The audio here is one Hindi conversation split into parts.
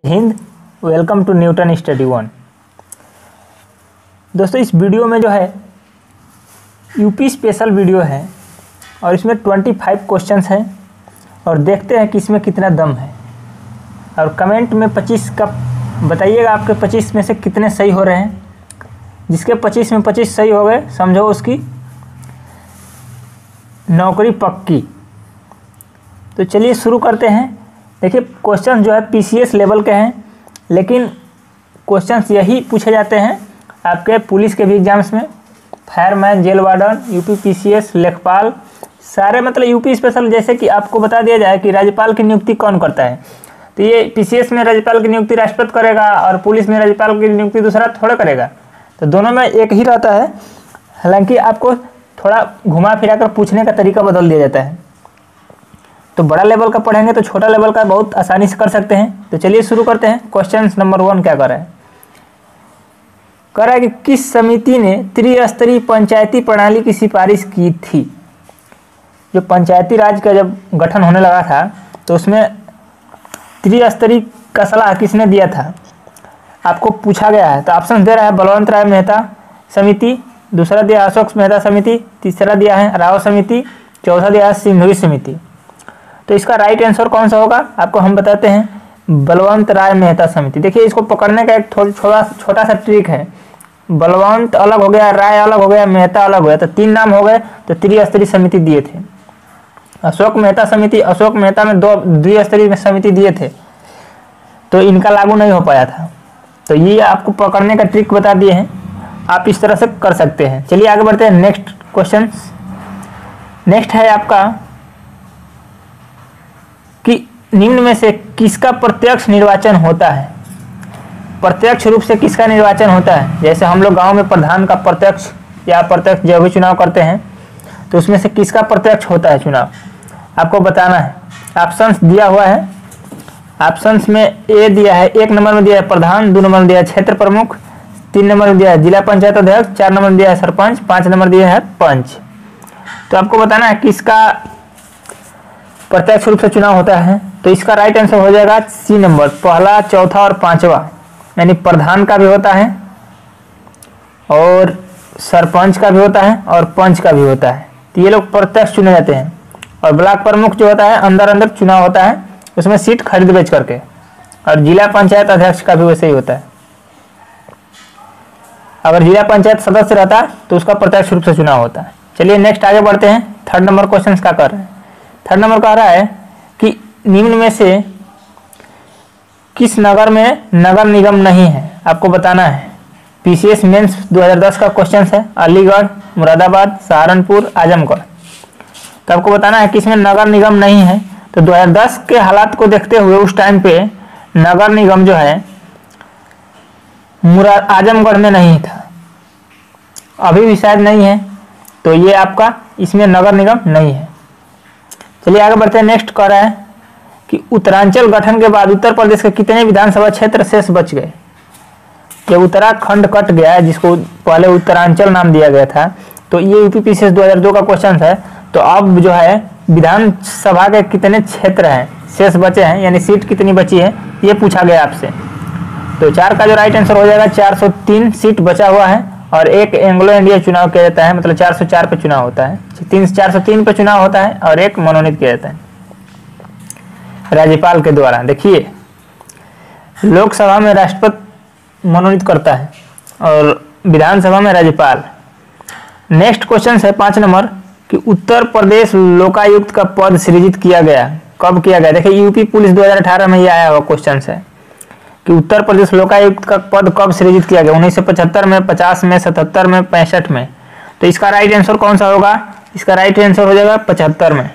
Hind, welcome to Newton study one. दोस्तों, इस वीडियो में जो है यूपी स्पेशल वीडियो है और इसमें 25 क्वेश्चंस हैं और देखते हैं कि इसमें कितना दम है। और कमेंट में 25 का बताइएगा आपके 25 में से कितने सही हो रहे हैं। जिसके 25 में 25 सही हो गए समझो उसकी नौकरी पक्की। तो चलिए शुरू करते हैं। देखिए, क्वेश्चन जो है पीसीएस लेवल के हैं, लेकिन क्वेश्चंस यही पूछे जाते हैं आपके पुलिस के भी एग्जाम्स में। Fireman, jail warden, UP PCS, लेखपाल, सारे मतलब यूपी स्पेशल। जैसे कि आपको बता दिया जाए कि राज्यपाल की नियुक्ति कौन करता है, तो ये पीसीएस में राज्यपाल की नियुक्ति राष्ट्रपति करेगा और पुलिस में राज्यपाल की नियुक्ति दूसरा थोड़ा करेगा, तो दोनों में एक ही रहता है। हालांकि आपको थोड़ा घुमा फिरा कर पूछने का तरीका बदल दिया जाता है। तो बड़ा लेवल का पढ़ेंगे तो छोटा लेवल का बहुत आसानी से कर सकते हैं। तो चलिए शुरू करते हैं। क्वेश्चन नंबर 1 क्या कर रहा है? कह रहा है कि किस समिति ने त्रिस्तरीय पंचायती प्रणाली की सिफारिश की थी? जो पंचायती राज का जब गठन होने लगा था तो उसमें त्रिस्तरीय का सलाह किसने दिया था आपको पूछा गया है। तो ऑप्शन दे रहा है बलवंत राय मेहता समिति, दूसरा दिया अशोक मेहता समिति, तीसरा दिया है राव समिति, चौथा दिया है सिंघवी समिति। तो इसका राइट आंसर कौन सा होगा आपको हम बताते हैं, बलवंत राय मेहता समिति। देखिए, इसको पकड़ने का एक छोटा सा ट्रिक है। बलवंत अलग हो गया, राय अलग हो गया, मेहता अलग हो गया, तो 3 नाम हो गए। तो त्रिस्तरीय समिति दिए थे। अशोक मेहता समिति, अशोक मेहता में 2 द्विस्तरीय समिति दिए थे, तो इनका लागू नहीं हो पाया था। तो ये आपको पकड़ने का ट्रिक बता दिए हैं, आप इस तरह से कर सकते हैं। चलिए आगे बढ़ते हैं। नेक्स्ट क्वेश्चन नेक्स्ट है आपका कि निम्न में से किसका प्रत्यक्ष निर्वाचन होता है? प्रत्यक्ष रूप से किसका निर्वाचन होता है? जैसे हम लोग गांव में प्रधान का प्रत्यक्ष या अप्रत्यक्ष जो भी चुनाव करते हैं, तो उसमें से किसका प्रत्यक्ष होता है चुनाव आपको बताना है। ऑप्शंस दिया हुआ है। ऑप्शंस में ए दिया है, 1 नंबर में दिया है प्रधान, 2 नंबर में दिया है क्षेत्र प्रमुख, 3 नंबर में दिया है जिला पंचायत अध्यक्ष, 4 नंबर में दिया है सरपंच, 5 नंबर दिया है पंच। तो आपको बताना है किसका प्रत्यक्ष रूप से चुनाव होता है। तो इसका राइट आंसर हो जाएगा सी नंबर, पहला, चौथा और 5वां। यानी प्रधान का भी होता है और सरपंच का भी होता है और पंच का भी होता है। तो ये लोग प्रत्यक्ष चुने जाते हैं। और ब्लॉक प्रमुख जो होता है अंदर चुनाव होता है, उसमें सीट खरीद बेच करके। और जिला पंचायत अध्यक्ष का भी वैसे ही होता है। अगर जिला पंचायत सदस्य रहता है तो उसका प्रत्यक्ष रूप से चुनाव होता है। चलिए नेक्स्ट आगे बढ़ते हैं। 3rd नंबर क्वेश्चन क्या कर रहे हैं? 3rd नंबर कह रहा है कि निम्न में से किस नगर में नगर निगम नहीं है आपको बताना है। पीसीएस मेंस 2010 का क्वेश्चन है। अलीगढ़, मुरादाबाद, सहारनपुर, आजमगढ़। तो आपको बताना है किसमें नगर निगम नहीं है। तो 2010 के हालात को देखते हुए उस टाइम पे नगर निगम जो है आजमगढ़ में नहीं था, अभी भी शायद नहीं है। तो ये आपका इसमें नगर निगम नहीं है। चलिए आगे बढ़ते हैं। नेक्स्ट कह रहा है कि उत्तरांचल गठन के बाद उत्तर प्रदेश के कितने विधानसभा क्षेत्र शेष बच गए? जब उत्तराखंड कट गया, जिसको पहले उत्तरांचल नाम दिया गया था, तो ये यूपी पीसीएस 2002 का क्वेश्चन है। तो अब जो है विधानसभा के कितने क्षेत्र हैं शेष बचे हैं, यानी सीट कितनी बची है, ये पूछा गया आपसे। तो 4 का जो राइट आंसर हो जाएगा, 403 सीट बचा हुआ है। और एक एंग्लो इंडिया चुनाव किया जाता है, मतलब 404 पे चुनाव होता है, 403 पे चुनाव होता है और एक मनोनीत किया जाता है राज्यपाल के द्वारा। देखिए, लोकसभा में राष्ट्रपति मनोनीत करता है और विधानसभा में राज्यपाल। नेक्स्ट क्वेश्चन है 5 नंबर कि उत्तर प्रदेश लोकायुक्त का पद सृजित किया गया, कब किया गया? देखिए, यूपी पुलिस 2018 में ये आया हुआ क्वेश्चन है कि उत्तर प्रदेश लोकायुक्त का पद कब सृजित किया गया? 1975 में, 50 में, 77 में, 65 में। तो इसका राइट आंसर कौन सा होगा? इसका राइट आंसर हो जाएगा 75 में।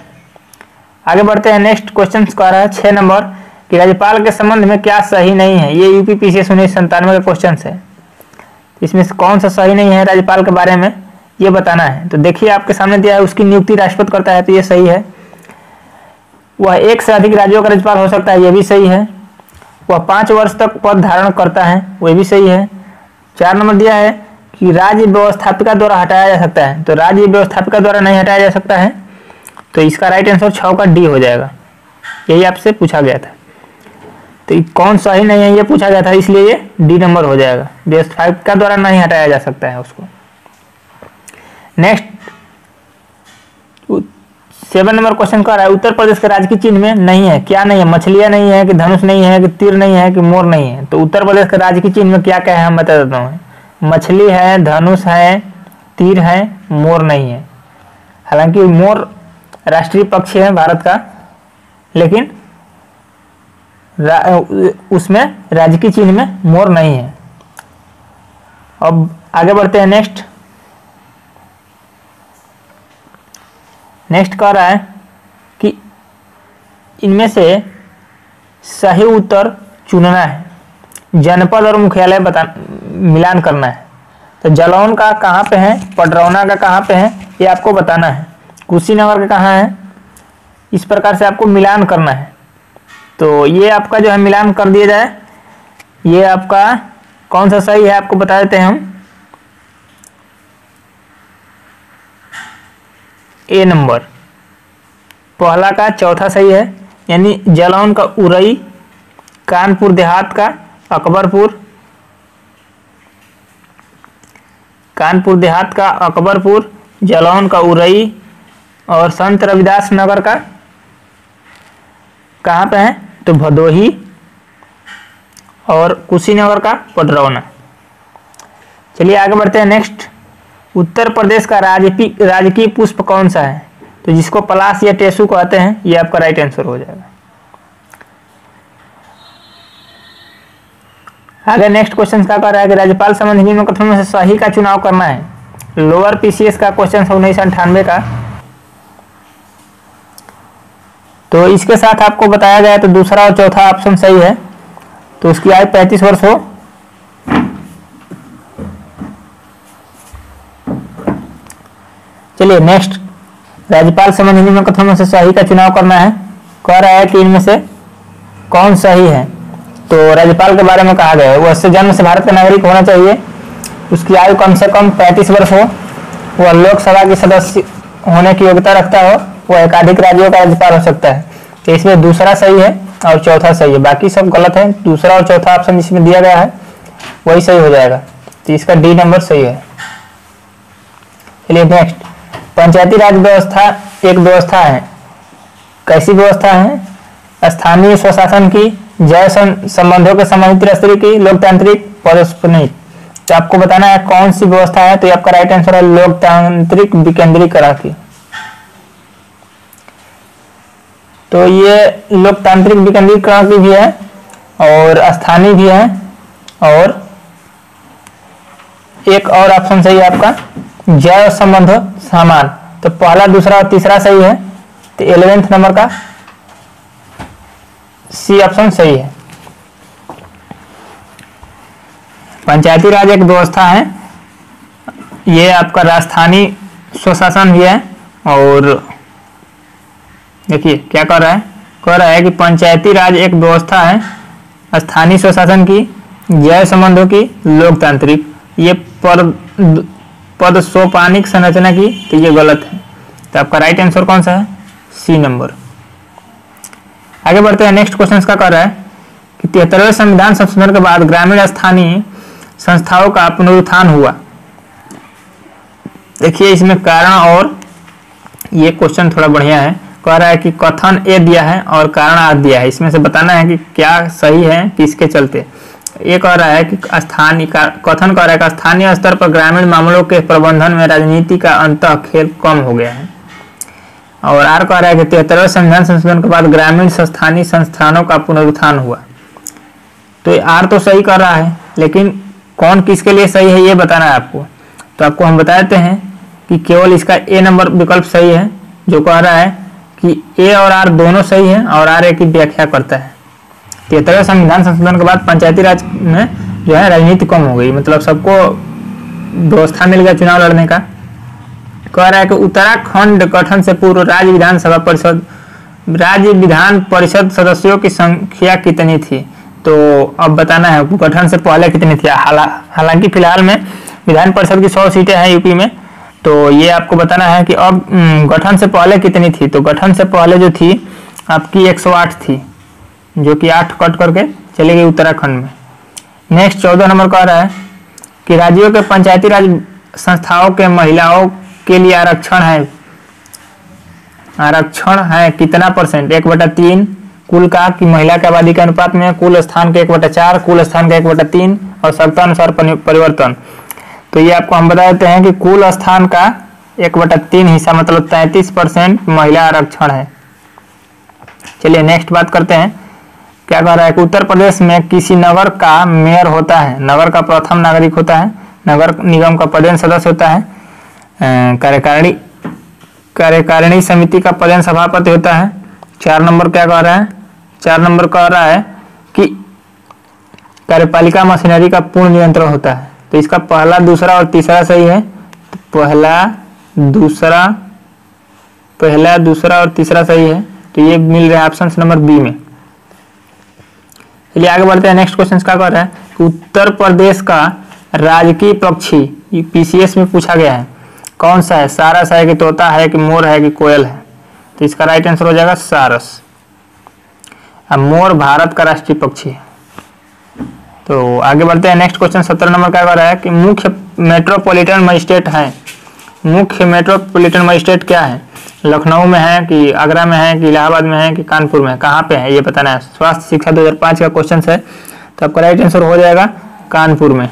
आगे बढ़ते हैं। नेक्स्ट क्वेश्चन कह रहा है 6 नंबर कि राज्यपाल के संबंध में क्या सही नहीं है? ये यूपी पीसीएस 1997 का क्वेश्चन है। इसमें से कौन सा सही नहीं है राज्यपाल के बारे में, ये बताना है। तो देखिए, आपके सामने दिया है उसकी नियुक्ति राष्ट्रपति करता है, तो ये सही है। वह 1 से अधिक राज्यों का राज्यपाल हो सकता है, ये भी सही है। वह 5 वर्ष तक पद धारण करता है, वह भी सही है। 4 नंबर दिया है कि राज्य व्यवस्थापिका द्वारा हटाया जा सकता है, तो राज्य व्यवस्थापिका द्वारा नहीं हटाया जा सकता है। तो इसका राइट आंसर 6 का डी हो जाएगा, यही आपसे पूछा गया था। तो ये कौन सही नहीं है ये पूछा गया था, इसलिए ये डी नंबर हो जाएगा। बेस 5 का द्वारा नहीं हटाया जा सकता है उसको। नेक्स्ट 7 नंबर क्वेश्चन कर रहा है उत्तर प्रदेश के राज्य के चिन्ह में नहीं है, क्या नहीं है? मछलियां नहीं है कि धनुष नहीं है कि तीर नहीं है कि मोर नहीं है? तो उत्तर प्रदेश के राज्य के चिन्ह में क्या क्या है हम बता देता हूँ। मछली है, धनुष है, तीर है, मोर नहीं है। हालांकि मोर राष्ट्रीय पक्षी है भारत का, लेकिन उसमें राज्य के चिन्ह में मोर नहीं है। अब आगे बढ़ते हैं। नेक्स्ट कह रहा है कि इनमें से सही उत्तर चुनना है, जनपद और मुख्यालय मिलान करना है। तो जालौन का कहाँ पे है, पडरौना का कहाँ पे है, ये आपको बताना है। कुशीनगर का कहाँ है, इस प्रकार से आपको मिलान करना है। तो ये आपका जो है मिलान कर दिया जाए। ये आपका कौन सा सही है आपको बता देते हैं हम। ए नंबर पहला का चौथा सही है, यानी जालौन का उरई, कानपुर देहात का अकबरपुर, कानपुर देहात का अकबरपुर, जालौन का उरई और संत रविदास नगर का कहाँ पे है तो भदोही, और कुशीनगर का पडरौना। चलिए आगे बढ़ते हैं। नेक्स्ट उत्तर प्रदेश का राजकीय पुष्प कौन सा है? तो जिसको पलाश या टेसू कहते हैं, ये आपका राइट आंसर हो जाएगा। आगे नेक्स्ट क्वेश्चन क्या कर रहा है कि राज्यपाल संबंधी निम्न कथनों में से सही का चुनाव करना है। लोअर पीसीएस का क्वेश्चन 1998 का। तो इसके साथ आपको बताया गया तो दूसरा और चौथा ऑप्शन सही है। तो उसकी आयु 35 वर्ष हो। चलिए नेक्स्ट राज्यपाल संबंधी निम्न कथनों में से सही का चुनाव करना है। कह रहा है कि इनमें से कौन सही है। तो राज्यपाल के बारे में कहा गया है वह जन्म से भारत का नागरिक होना चाहिए, उसकी आयु कम से कम 35 वर्ष हो, वह लोकसभा के सदस्य होने की योग्यता रखता हो, वह एकाधिक राज्यों का राज्यपाल हो सकता है। तो इसमें दूसरा सही है और चौथा सही है, बाकी सब गलत है। दूसरा और चौथा ऑप्शन जिसमें दिया गया है वही सही हो जाएगा। तो इसका डी नंबर सही है। चलिए नेक्स्ट पंचायती राज व्यवस्था एक व्यवस्था है। कैसी व्यवस्था है? स्थानीय स्वशासन की, जय संबंधों के संबंधित त्रिस्तरीय की, लोकतांत्रिक, पारस्परिक। तो आपको बताना है कौन सी व्यवस्था है। तो आपका राइट आंसर है लोकतांत्रिक विकेंद्रीकरण की। तो ये लोकतांत्रिक विकेंद्रीकरण की भी है और स्थानीय भी है, और एक और ऑप्शन सही है आपका जय संबंध समान। तो पहला, दूसरा और तीसरा सही है। तो 11वें नंबर का सी ऑप्शन सही है। पंचायती राज एक व्यवस्था है, ये आपका राजस्थानी स्वशासन भी है। और देखिए क्या कह रहा है कि पंचायती राज एक व्यवस्था है, स्थानीय स्वशासन की, जय संबंधों की, लोकतांत्रिक। ये पद सोपानिक संरचना की। तो ये गलत है। तो आपका राइट आंसर कौन सा है? C number. आगे बढ़ते हैं। नेक्स्ट क्वेश्चन का कह रहा है कि 73वें संविधान संशोधन के बाद ग्रामीण स्थानीय संस्थाओं का पुनरुत्थान हुआ। देखिए इसमें कारण, और ये क्वेश्चन थोड़ा बढ़िया है। कह रहा है कि कथन ए दिया है और कारण आर दिया है, इसमें से बताना है कि क्या सही है किसके चलते। ये कह रहा है कि कथन कह रहा है कि स्थानीय स्तर पर ग्रामीण मामलों के प्रबंधन में राजनीति का अंतःखेल कम हो गया है। और आर कह रहा है कि 73वें संविधान संशोधन के बाद ग्रामीण स्थानीय संस्थानों का पुनरुत्थान हुआ। तो आर तो सही कर रहा है, लेकिन कौन किसके लिए सही है ये बताना है आपको। तो आपको हम बता देते हैं कि केवल इसका ए नंबर विकल्प सही है, जो कह रहा है कि ए और आर दोनों सही है और आर ए की व्याख्या करता है। 73वें संविधान संशोधन के बाद पंचायती राज में जो है राजनीति कम हो गई, मतलब सबको व्यवस्था मिल गया चुनाव लड़ने का। कह रहा है कि उत्तराखंड गठन से पूर्व राज्य विधान परिषद सदस्यों की संख्या कितनी थी। तो अब बताना है गठन से पहले कितनी थी। हालांकि फिलहाल में विधान परिषद की 100 सीटें हैं यूपी में। तो ये आपको बताना है कि अब गठन से पहले कितनी थी। तो गठन से पहले जो थी आपकी 108 थी। जो कि 8 कट करके चली गई उत्तराखंड में। नेक्स्ट 14 नंबर कह रहा है कि राज्यों के पंचायती राज संस्थाओं के महिलाओं के लिए आरक्षण है कितना %? 1/3 कुल का कि महिला की आबादी के अनुपात में, कुल स्थान के 1/4, कुल स्थान का 1/3 और सत्ता अनुसार परिवर्तन। तो ये आपको हम बता देते हैं कि कुल स्थान का 1/3 हिस्सा मतलब 33% महिला आरक्षण है। चलिए नेक्स्ट बात करते हैं। क्या कह रहा है कि उत्तर प्रदेश में किसी नगर का मेयर होता है, नगर का प्रथम नागरिक होता है, नगर निगम का पदेन सदस्य होता है, कार्यकारिणी समिति का पदेन सभापति होता है। 4 नंबर क्या कह रहा है? 4 नंबर कह रहा है कि कार्यपालिका मशीनरी का पूर्ण नियंत्रण होता है। तो इसका पहला, दूसरा और तीसरा सही है। तो पहला, दूसरा और तीसरा सही है। तो ये मिल रहा है ऑप्शन नंबर बी में। चलिए आगे बढ़ते हैं। नेक्स्ट क्वेश्चन क्या कर रहा है कि उत्तर प्रदेश का राजकीय पक्षी पीसीएस में पूछा गया है कौन सा है? सारस है कि तोता है कि मोर है कि कोयल है? तो इसका राइट आंसर हो जाएगा सारस। अब मोर भारत का राष्ट्रीय पक्षी है। तो आगे बढ़ते हैं। नेक्स्ट क्वेश्चन 17 नंबर क्या कर रहा है कि मुख्य मेट्रोपॉलिटन मजिस्ट्रेट है। मुख्य मेट्रोपॉलिटन मजिस्ट्रेट क्या है? लखनऊ में है कि आगरा में है कि इलाहाबाद में है कि कानपुर में है? कहाँ पे है ये बताना है। स्वास्थ्य शिक्षा 2005 का क्वेश्चन है। तो आपका राइट आंसर हो जाएगा कानपुर में।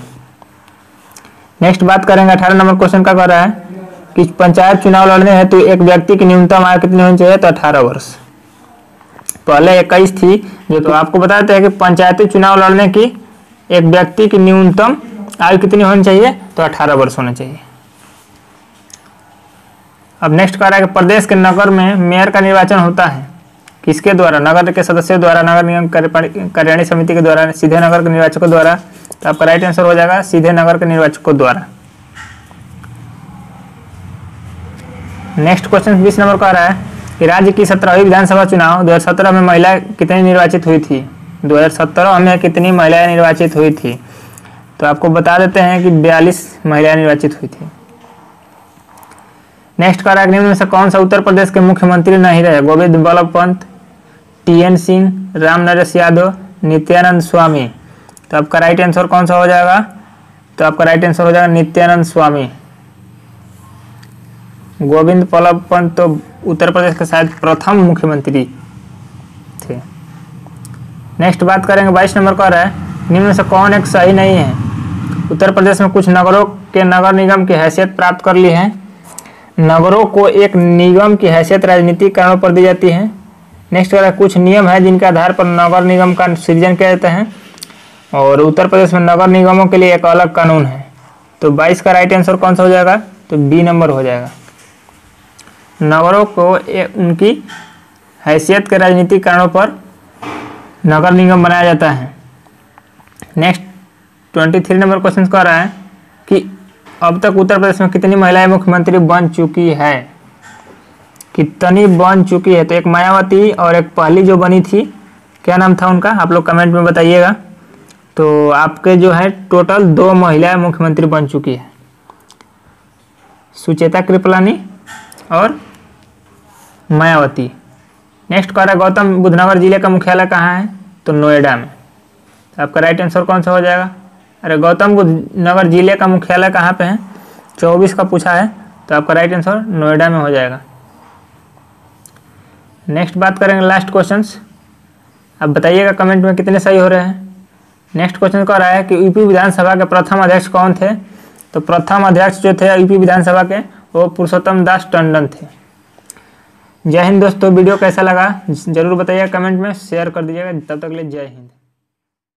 नेक्स्ट बात करेंगे 18 नंबर क्वेश्चन का कर रहा है कि पंचायत चुनाव लड़ने हैं तो एक व्यक्ति की न्यूनतम आयु कितनी होनी चाहिए? तो 18 वर्ष। पहले 21 थी जो, तो आपको बताते हैं कि पंचायती चुनाव लड़ने की एक व्यक्ति की न्यूनतम आयु कितनी होनी चाहिए? तो 18 वर्ष होना चाहिए। अब नेक्स्ट कह रहा है कि प्रदेश के नगर में मेयर का निर्वाचन होता है किसके द्वारा? नगर के सदस्यों द्वारा, नगर निगम कार्यकारिणी समिति के द्वारा, सीधे नगर के निर्वाचकों द्वारा? तो आपका राइट आंसर हो जाएगा सीधे नगर के निर्वाचकों द्वारा। नेक्स्ट क्वेश्चन 20 नंबर का आ रहा है कि राज्य की 17वीं विधानसभा चुनाव 2017 में महिलाएं कितनी निर्वाचित हुई थी? 2017 में कितनी महिलाएं निर्वाचित हुई थी? तो आपको बता देते हैं कि 42 महिलाएं निर्वाचित हुई थी। नेक्स्ट कह रहा है निम्न में से कौन सा उत्तर प्रदेश के मुख्यमंत्री नहीं रहे? गोविंद बल्लभ पंत, TN सिंह, राम नरेश यादव, नित्यानंद स्वामी? तो आपका राइट आंसर कौन सा हो जाएगा? तो आपका राइट आंसर हो जाएगा नित्यानंद स्वामी। गोविंद बल्लभ पंत तो उत्तर प्रदेश के शायद प्रथम मुख्यमंत्री थे। नेक्स्ट बात करेंगे 22 नंबर का रहा है निम्न में से कौन एक सही नहीं है? उत्तर प्रदेश में कुछ नगरों के नगर निगम की हैसियत प्राप्त कर ली है। नगरों को एक निगम की हैसियत राजनीतिक कारणों पर दी जाती है। नेक्स्ट कह रहा है कुछ नियम है जिनके आधार पर नगर निगम का सृजन किया जाता है और उत्तर प्रदेश में नगर निगमों के लिए एक अलग कानून है। तो 22 का राइट आंसर कौन सा हो जाएगा? तो बी नंबर हो जाएगा। नगरों को उनकी हैसियत के राजनीतिक कारणों पर नगर निगम बनाया जाता है। नेक्स्ट 23 नंबर क्वेश्चन कह रहा है कि अब तक उत्तर प्रदेश में कितनी महिलाएं मुख्यमंत्री बन चुकी है? कितनी बन चुकी है? तो एक मायावती और एक पहली जो बनी थी, क्या नाम था उनका? आप लोग कमेंट में बताइएगा। तो आपके जो है टोटल 2 महिलाएं मुख्यमंत्री बन चुकी है, सुचेता कृपलानी और मायावती। नेक्स्ट कह रहा है गौतम बुद्ध नगर जिले का मुख्यालय कहाँ है? तो नोएडा में। तो आपका राइट आंसर कौन सा हो जाएगा? अरे गौतम बुद्ध नगर जिले का मुख्यालय कहाँ पे है? 24 का पूछा है। तो आपका राइट आंसर नोएडा में हो जाएगा। नेक्स्ट बात करेंगे लास्ट क्वेश्चंस। अब बताइएगा कमेंट में कितने सही हो रहे हैं। नेक्स्ट क्वेश्चन कह रहा है कि यूपी विधानसभा के प्रथम अध्यक्ष कौन थे? तो प्रथम अध्यक्ष जो थे यूपी विधानसभा के वो पुरुषोत्तम दास टंडन थे। जय हिंद दोस्तों। वीडियो कैसा लगा जरूर बताइएगा कमेंट में, शेयर कर दीजिएगा। तब तक के लिए जय हिंद।